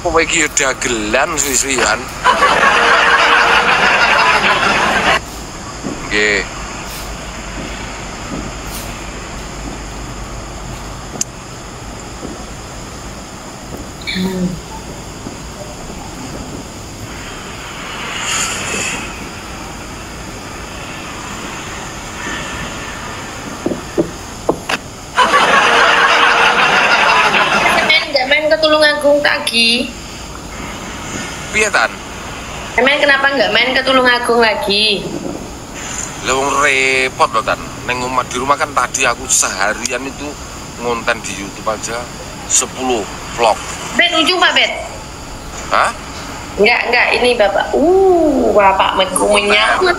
Kowe iki dagelan suwi-suwian. Nggih. Main ke Tulungagung lagi. Piye tan? Kenapa nggak main ke Tulungagung lagi? Lah wong repot loh tan. Neng omah di rumah kan tadi aku seharian itu ngonten di YouTube aja 10 vlog. Bet ujung Pak Bet. Hah? Enggak ini Bapak. Bapak menyambut.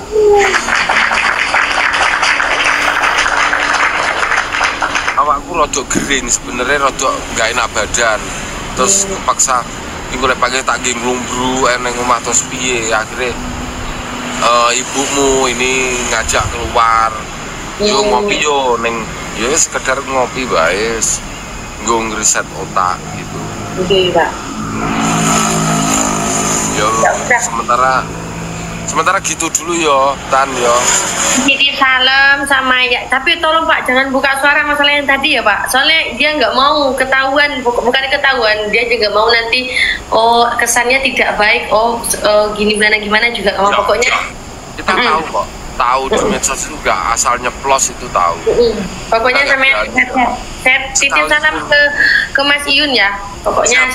Awakku rodok gering sebenarnya rodok nggak enak badan. Terus kepaksa minggu pagi tak nglumbru neng omah terus piye akhirnya ibumu ini ngajak keluar. Yo ngopi yo neng yo sekedar ngopi bae. Nggo ngriset otak gitu. Oke, Pak. Yo sementara gitu dulu yo tan yo. Titip salam sama ya, tapi tolong Pak jangan buka suara masalah yang tadi ya Pak. Soalnya dia nggak mau ketahuan, bukan ketahuan, dia juga mau nanti kesannya tidak baik. Gimana juga Ya, pokoknya. Kita tahu kok, tahu di medsos itu nggak asal nyeplos itu tahu. Pokoknya saya titip salam ke Mas Iyun ya. Pokoknya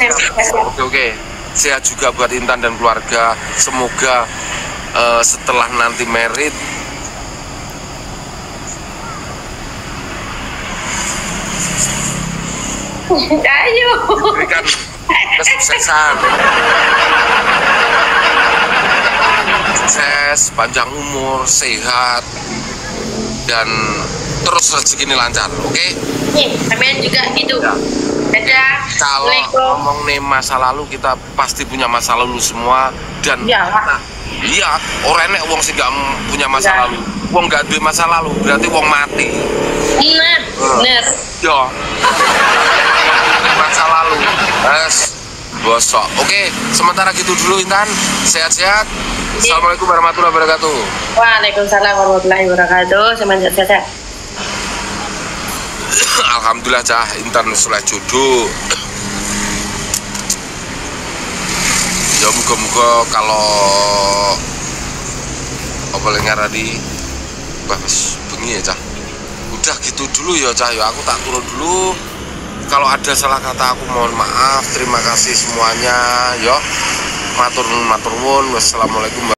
Oke. Sehat juga buat Intan dan keluarga. Semoga setelah nanti merit ayo diberikan kesuksesan, sukses, panjang umur, sehat, dan terus rezeki ini lancar. Oke? Kalian juga gitu. Ya. Dadah. Kalau ngomong nih masa lalu, kita pasti punya masa lalu semua dan iya, orang enek wong sing gak punya masa lalu. Wong gak duwe masa lalu berarti wong mati. Bener. Yo. Masa lalu. Bosok. Oke, sementara gitu dulu Intan. Sehat-sehat. Assalamualaikum warahmatullahi wabarakatuh. Waalaikumsalam warahmatullahi wabarakatuh. Sehat. Alhamdulillah cah Intan soleh jodoh. Ya muga-muga kalau apa ngarani bagus bengi ya cah. Udah gitu dulu ya cah ya, aku tak turun dulu. Kalau ada salah kata aku mohon maaf. Terima kasih semuanya ya. Matur nuwun. Wassalamualaikum.